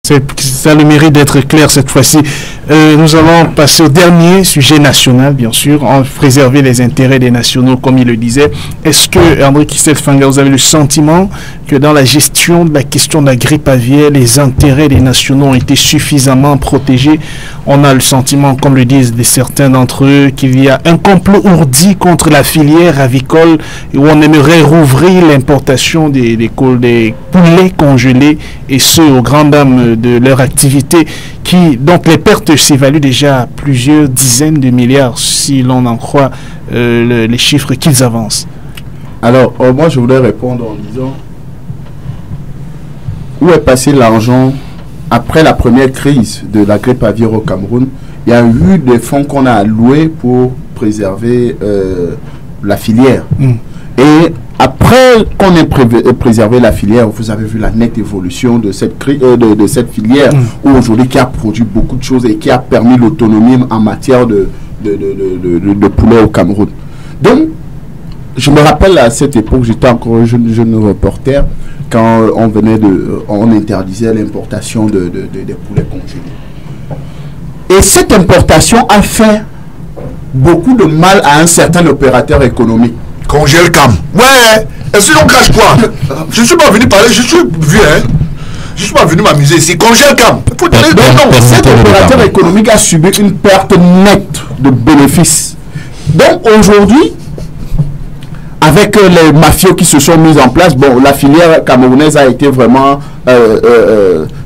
Ça a le mérite d'être clair cette fois-ci. Nous allons passer au dernier sujet national, bien sûr, en préserver les intérêts des nationaux, comme il le disait. Est-ce que, André Christophe Fanga, vous avez le sentiment que dans la gestion de la question de la grippe aviaire, les intérêts des nationaux ont été suffisamment protégés? On a le sentiment, comme le disent certains d'entre eux, qu'il y a un complot ourdi contre la filière avicole où on aimerait rouvrir l'importation des poulets congelés, et ce, aux grandes dames de leur activité, donc les pertes s'évaluent déjà à plusieurs dizaines de milliards, si l'on en croit les chiffres qu'ils avancent. Alors, moi, je voudrais répondre en disant, où est passé l'argent après la première crise de la grippe aviaire au Cameroun? Il y a eu des fonds qu'on a alloués pour préserver la filière. Et après qu'on ait préservé la filière, vous avez vu la nette évolution de cette filière, où aujourd'hui qui a produit beaucoup de choses et qui a permis l'autonomie en matière de poulet au Cameroun. Donc, je me rappelle à cette époque, j'étais encore un jeune reporter, quand on interdisait l'importation des poulets congelés. Et cette importation a fait beaucoup de mal à un certain opérateur économique. Congèle-Cam. Ouais, est-ce qu'on cache quoi? Je ne suis pas venu parler, je suis vieux, hein. Je ne suis pas venu m'amuser ici. Congèle-Cam. Non, cet opérateur économique a subi une perte nette de bénéfices. Donc aujourd'hui, avec les mafieux qui se sont mis en place, bon, la filière camerounaise a été vraiment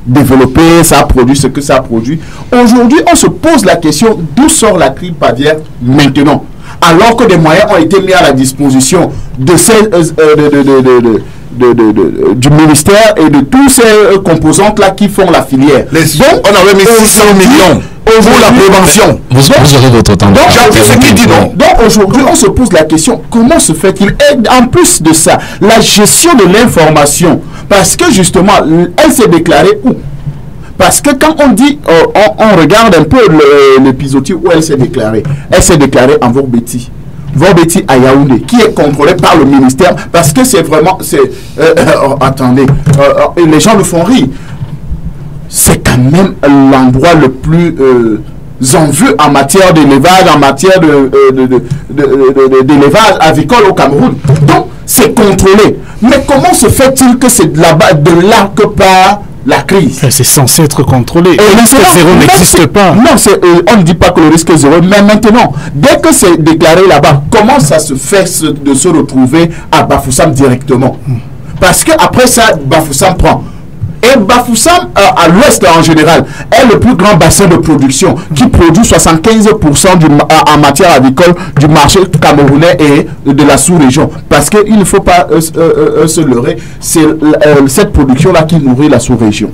développée, ça a produit ce que ça a produit. Aujourd'hui, on se pose la question d'où sort la grippe aviaire maintenant, alors que des moyens ont été mis à la disposition de du ministère et de tous ces composantes-là qui font la filière. Donc, on avait mis 600 millions pour la prévention. Vous aurez votre temps. Donc, ce qu'il dit, non. Donc aujourd'hui, on se pose la question, comment se fait-il? Et en plus de ça, la gestion de l'information, parce que justement, elle s'est déclarée où? Parce que quand on dit, on regarde un peu l'épisode où elle s'est déclarée en Vorbeti. Vorbeti à Yaoundé, qui est contrôlé par le ministère, parce que c'est vraiment, attendez, les gens le font rire. C'est quand même l'endroit le plus envieux en matière d'élevage, en matière d'élevage avicole au Cameroun. Donc, c'est contrôlé. Mais comment se fait-il que c'est de là que part la crise? C'est censé être contrôlé. Et le risque zéro n'existe pas. Non, on ne dit pas que le risque zéro, mais maintenant, dès que c'est déclaré là-bas, comment ça se fait de se retrouver à Bafoussam directement? Parce qu'après ça, Bafoussam prend. Et Bafoussam, à l'ouest en général, est le plus grand bassin de production qui produit 75% en matière avicole du marché camerounais et de la sous-région. Parce qu'il ne faut pas se leurrer, c'est cette production-là qui nourrit la sous-région.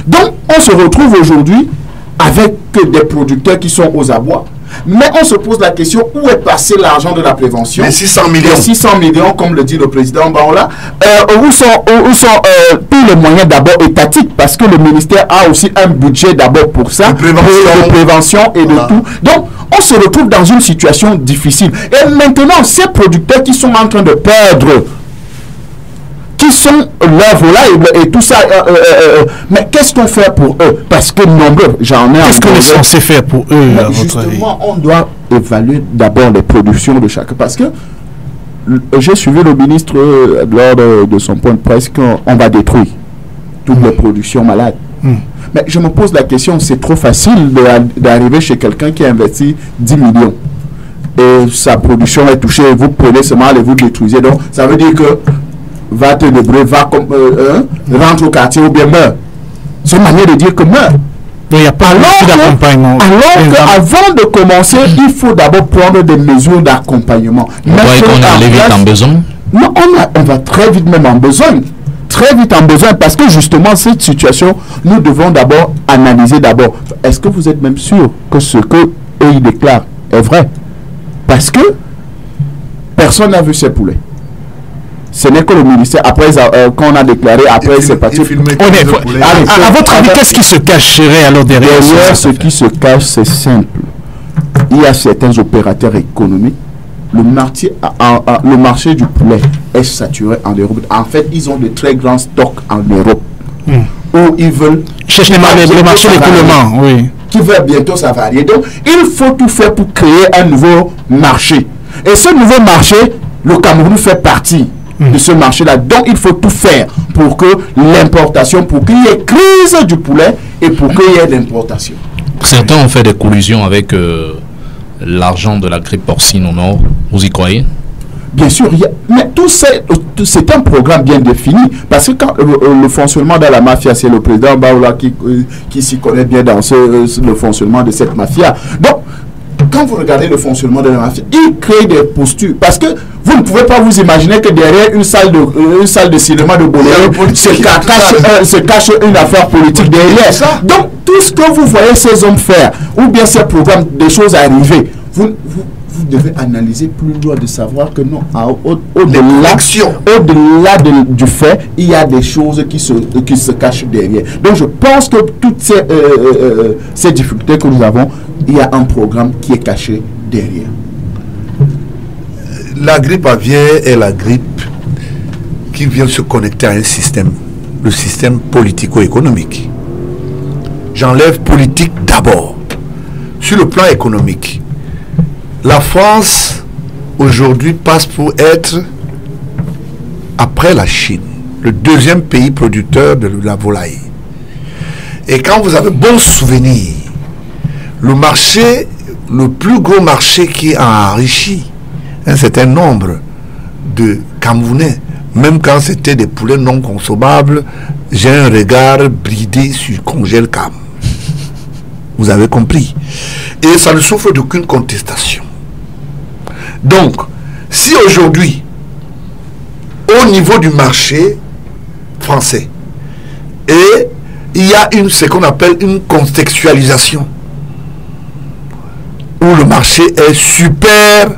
Donc, on se retrouve aujourd'hui avec des producteurs qui sont aux abois. Mais on se pose la question, où est passé l'argent de la prévention? Les 600 millions. Les 600 millions, comme le dit le président Baola. Où sont tous les moyens d'abord étatiques? Parce que le ministère a aussi un budget d'abord pour ça, de prévention et de tout. Donc, on se retrouve dans une situation difficile. Et maintenant, ces producteurs qui sont en train de perdre, qui sont l'œuvre là et tout ça, mais qu'est-ce qu'on fait pour eux? Parce que nombreux, j'en ai. Qu'est-ce qu'on est censé faire pour eux, à votre avis? Justement, on doit évaluer d'abord les productions de chacun. Parce que j'ai suivi le ministre lors de son point de presse qu'on va détruire toutes les productions malades. Mais je me pose la question, c'est trop facile d'arriver chez quelqu'un qui a investi 10 millions. Et sa production est touchée, vous prenez ce mal et vous détruisez. Donc, ça veut dire que va te débrouiller, rentre au quartier ou bien meurt. C'est une manière de dire que meurt. Il n'y a pas d'accompagnement. Alors qu'avant de commencer, il faut d'abord prendre des mesures d'accompagnement. On arrive vite en besoin? Non, on va très vite même en besoin. Très vite en besoin, parce que justement, cette situation, nous devons d'abord analyser d'abord. Est-ce que vous êtes même sûr que ce qu'eux ils déclarent est vrai? Parce que personne n'a vu ces poulets. Ce n'est que le ministère, après qu'on a déclaré, après c'est parti. À votre avis, qu'est-ce qui se cacherait alors derrière ce qui se cache, c'est simple. Il y a certains opérateurs économiques. Le marché du poulet est saturé en Europe. En fait, ils ont de très grands stocks en Europe. où ils veulent... Cherche les marchés d'écoulement, oui. Qui veulent bientôt s'avarier. Donc, il faut tout faire pour créer un nouveau marché. Et ce nouveau marché, le Cameroun fait partie de ce marché-là. Donc, il faut tout faire pour que l'importation, pour qu'il y ait crise du poulet et pour qu'il y ait l'importation. Certains ont fait des collusions avec l'argent de la grippe porcine au nord. Vous y croyez? Bien sûr, mais tout c'est un programme bien défini, parce que quand le fonctionnement de la mafia, c'est le président Baoula qui s'y connaît bien dans le fonctionnement de cette mafia. Donc, quand vous regardez le fonctionnement de la mafia, il crée des postures, parce que vous ne pouvez pas vous imaginer que derrière une salle de cinéma de Boléro se cache une affaire politique derrière. Donc, tout ce que vous voyez ces hommes faire, ou bien ces programmes, des choses arriver, vous devez analyser plus loin de savoir que non, au-delà du fait, il y a des choses qui se cachent derrière. Donc je pense que toutes ces difficultés que nous avons, il y a un programme qui est caché derrière. La grippe aviaire est la grippe qui vient se connecter à un système, le système politico-économique. J'enlève politique d'abord. Sur le plan économique, la France, aujourd'hui, passe pour être, après la Chine, le deuxième pays producteur de la volaille. Et quand vous avez bon souvenir, le marché, le plus gros marché qui a enrichi un certain nombre de Camerounais, même quand c'était des poulets non consommables, j'ai un regard bridé sur Congèle Cam. Vous avez compris. Et ça ne souffre d'aucune contestation. Donc, si aujourd'hui, au niveau du marché français, et il y a ce qu'on appelle une contextualisation, où le marché est super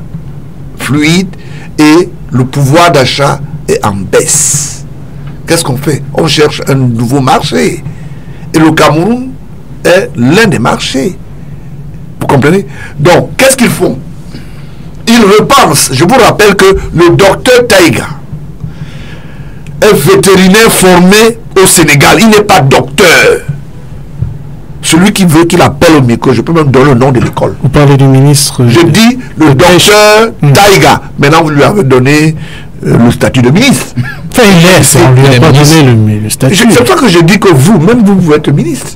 fluide et le pouvoir d'achat est en baisse, qu'est-ce qu'on fait? On cherche un nouveau marché. Et le Cameroun est l'un des marchés. Vous comprenez? Donc, qu'est-ce qu'ils font? Ils repensent. Je vous rappelle que le docteur Taïga est vétérinaire formé au Sénégal. Il n'est pas docteur. Celui qui veut qu'il appelle au micro, je peux même donner le nom de l'école. Vous parlez du ministre. Je dis le docteur Taïga. Maintenant, vous lui avez donné le statut de ministre. Enfin, on lui a pas donné le statut. C'est pour ça que je dis que vous-même, vous pouvez être ministre.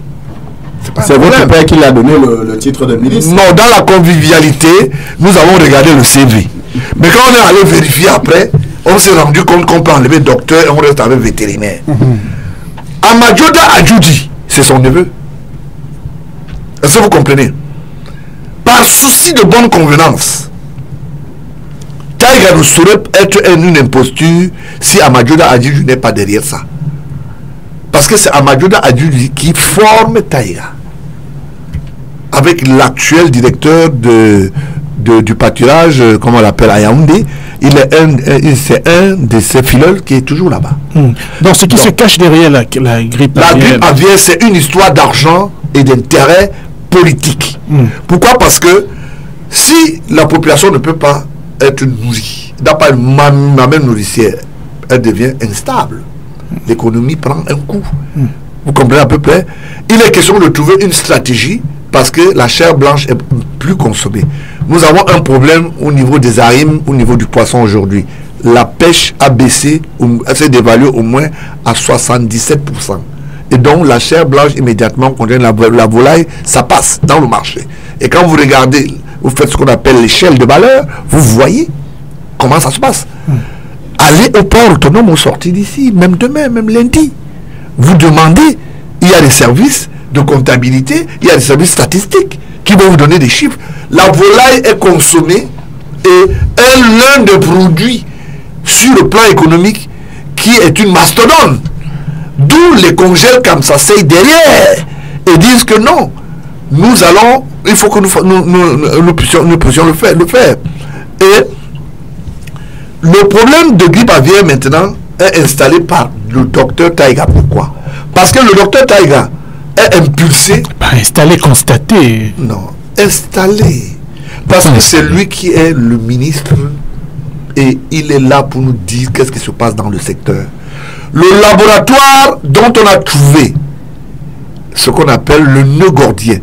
C'est votre père qui l'a donné le titre de ministre? Non, dans la convivialité, nous avons regardé le CV. Mais quand on est allé vérifier après, on s'est rendu compte qu'on peut enlever docteur et on reste avec vétérinaire. Amadioda Adjoudi, c'est son neveu. Est-ce que vous comprenez? Par souci de bonne convenance, Taïga ne saurait être une imposture si Amadioda Adjoudi n'est pas derrière ça. Parce que c'est Amadioda Adjoudi qui forme Taïga. Avec l'actuel directeur du pâturage, comment on l'appelle, à Yaoundé, c'est un de ses fileuls qui est toujours là-bas. Donc ce qui se cache derrière la grippe aviaire. La grippe aviaire, c'est une histoire d'argent et d'intérêt politique. Pourquoi? Parce que si la population ne peut pas être nourrie, n'a pas une mamelle nourricière, elle devient instable. L'économie prend un coup. Vous comprenez à peu près? Il est question de trouver une stratégie parce que la chair blanche est plus consommée. Nous avons un problème au niveau des arimes, au niveau du poisson aujourd'hui. La pêche a baissé, elle s'est dévaluée au moins à 77%. Et donc la chair blanche immédiatement contient la volaille, ça passe dans le marché. Et quand vous regardez, vous faites ce qu'on appelle l'échelle de valeur, vous voyez comment ça se passe. Allez au port autonome au sorti d'ici, même demain, même lundi. Vous demandez, il y a des services de comptabilité, il y a des services statistiques qui vont vous donner des chiffres. La volaille est consommée et est l'un des produits sur le plan économique qui est une mastodonte. D'où les congèles comme ça s'asseyent derrière et disent que non, nous allons, il faut que nous puissions le faire. Et le problème de grippe aviaire maintenant est installé par le docteur Taïga. Pourquoi? Parce que le docteur Taïga est impulsé. Pas installé, constaté. Non, installé. Parce que c'est lui qui est le ministre et il est là pour nous dire qu'est-ce qui se passe dans le secteur. Le laboratoire dont on a trouvé ce qu'on appelle le nœud gordien.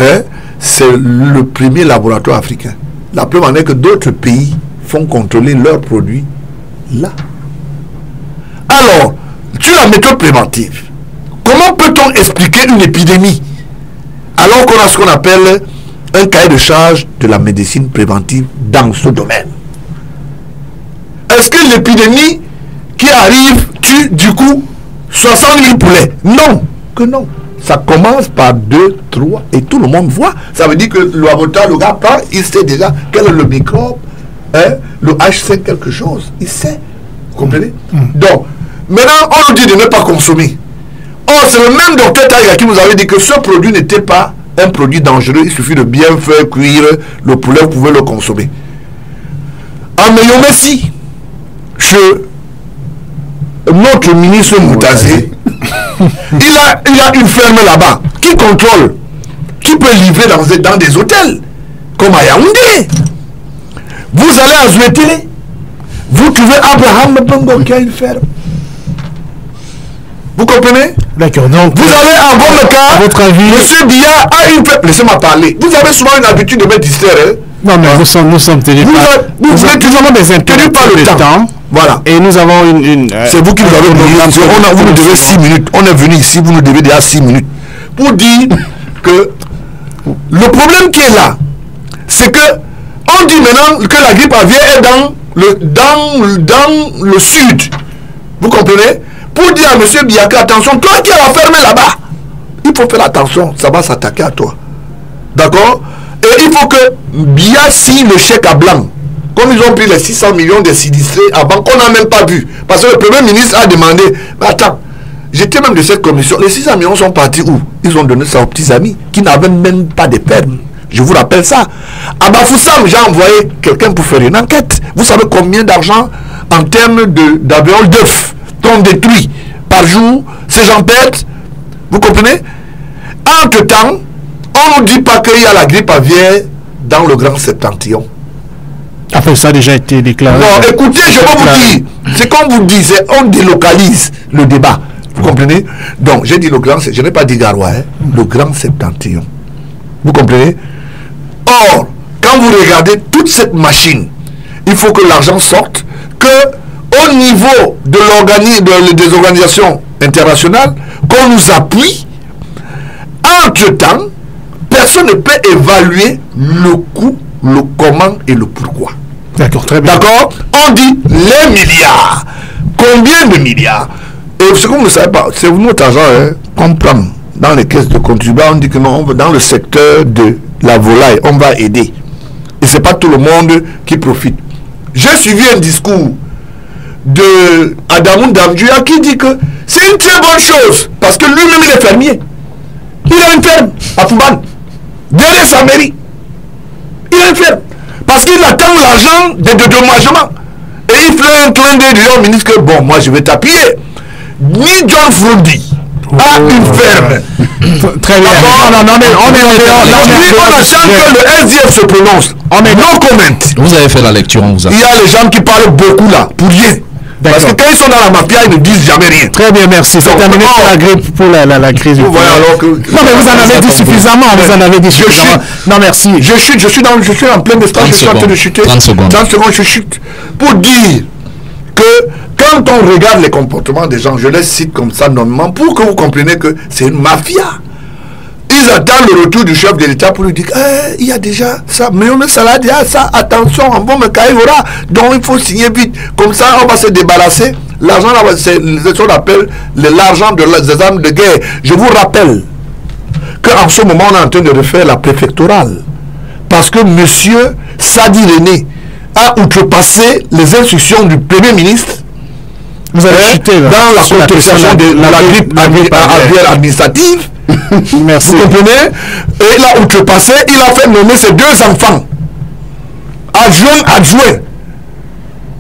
Hein? C'est le premier laboratoire africain. La preuve en est que d'autres pays font contrôler leurs produits là. Alors, sur la méthode préventive, comment peut-on expliquer une épidémie alors qu'on a ce qu'on appelle un cahier de charge de la médecine préventive dans ce domaine? Est-ce que l'épidémie qui arrive tue du coup 60 000 poulets? Non, que non. Ça commence par 2, 3 et tout le monde voit. Ça veut dire que le laboratoire, le gars part, il sait déjà quel est le microbe, hein, le H5 quelque chose, il sait. Vous comprenez? Donc, maintenant, on nous dit de ne pas consommer. Or, c'est le même docteur Taïga qui vous avait dit que ce produit n'était pas un produit dangereux. Il suffit de bien faire cuire le poulet, vous pouvez le consommer. En meilleur merci, notre ministre Moutazé, il a une ferme là-bas qui contrôle, qui peut livrer dans des hôtels, comme à Yaoundé. Vous allez à Zouétélé, vous trouvez Abraham Bongo qui a une ferme. Vous comprenez? D'accord, donc vous avez un bon cas, votre avis, M. Biya a une ferme. Laissez-moi parler. Vous avez souvent une habitude de me distraire. Hein? Non, mais nous sommes tenus vous avez toujours des intérêts par le temps. Voilà. Et nous avons une c'est vous qui nous avez dit. Vous nous devez 6 minutes. On est venu ici, vous nous devez déjà 6 minutes. Pour dire que le problème qui est là, c'est que on dit maintenant que la grippe aviaire est dans le sud. Vous comprenez? Pour dire à M. Biaka, attention, toi qui as la ferme là-bas, il faut faire attention, ça va s'attaquer à toi. D'accord? Et il faut que Biya signe le chèque à blanc. Comme ils ont pris les 600 millions des sinistrés avant qu'on n'a même pas vu. Parce que le Premier ministre a demandé, mais attends, j'étais même de cette commission, les 600 millions sont partis où? Ils ont donné ça aux petits amis qui n'avaient même pas de ferme. Je vous rappelle ça. À Bafoussam, j'ai envoyé quelqu'un pour faire une enquête. Vous savez combien d'argent en termes d'avions d'œufs qu'on détruit par jour, ces gens perdent? Vous comprenez? Entre-temps, on ne dit pas qu'il y a la grippe aviaire dans le Grand Septentrion. Après, ça a déjà été déclaré. Non, écoutez, je vais vous dire, c'est comme vous disiez, on délocalise le débat. Vous comprenez? Donc, j'ai dit le Grand, je n'ai pas dit Garoua, hein, le Grand Septentrion. Vous comprenez? Or, quand vous regardez toute cette machine, il faut que l'argent sorte, que au niveau de des organisations internationales, qu'on nous appuie. Entre-temps, personne ne peut évaluer le coût, le comment et le pourquoi. D'accord, très bien. D'accord? On dit les milliards. Combien de milliards? Et ce que vous ne savez pas, c'est notre argent qu'on prend dans les caisses de contribuables. On dit que non, dans le secteur de la volaille, on va aider. Et ce n'est pas tout le monde qui profite. J'ai suivi un discours de Adamou Damdjouya qui dit que c'est une très bonne chose parce que lui-même il est fermier. Il a une ferme à Fouban, derrière sa mairie. Il a une ferme parce qu'il attend l'argent de dédommagement. Et il fait un clin d'œil au ministre que bon, moi je vais t'appuyer. Ni John Frundi a une ferme. Très bien. On attend que le SDF se prononce. On est no comment. Vous avez fait la lecture, on vous a. Il y a les gens qui parlent beaucoup là, pour rien. Parce que quand ils sont dans la mafia, ils ne disent jamais rien. Très bien, merci. C'est terminé pour la grippe, pour la crise. Vous voyez alors que... Non, mais vous en avez dit suffisamment. Vous en avez dit suffisamment. Non, merci. Je chute, je suis en plein espace, je suis en train de chuter. 30 secondes. 30 secondes, je chute. Pour dire que quand on regarde les comportements des gens, je les cite comme ça normalement, pour que vous compreniez que c'est une mafia. Ils attendent le retour du chef de l'État pour lui dire il y a déjà ça, mais on a déjà ça, attention, on va me cailler, donc il faut signer vite. Comme ça, on va se débarrasser. L'argent, c'est ce qu'on appelle l'argent des armes de guerre. Je vous rappelle qu'en ce moment, on est en train de refaire la préfectorale. Parce que M. Sadi René a outrepassé les instructions du Premier ministre. Vous avez chuté là, dans la contestation de la grippe aviaire administrative. Merci. Vous comprenez? Et il a outrepassé, il a fait nommer ses 2 enfants adjoints.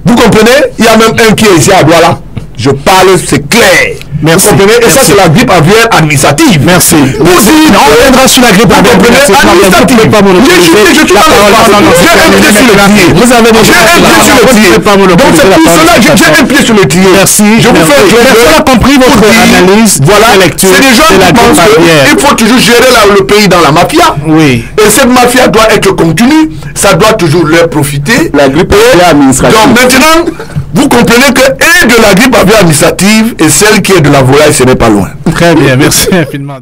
Vous comprenez? Il y a même un qui est ici à Douala. Je parle, c'est clair. Merci. Vous comprenez? Et ça, c'est la grippe aviaire administrative. Merci. Vous dites, on reviendra sur la grippe aviaire administrative. Je suis dans le vous avez déjà donc c'est pour cela que j'ai un pied sur le trier. Merci. Je vous fais on a compris votre analyse. Voilà, c'est des gens qui pensent qu'il faut toujours gérer le pays dans la mafia. Oui. Et cette mafia doit être continue. Ça doit toujours leur profiter. La grippe aviaire administrative. Donc maintenant, vous comprenez que et de la grippe aviaire administrative et celle qui est de la volaille, ce n'est pas loin. Très bien, merci infiniment.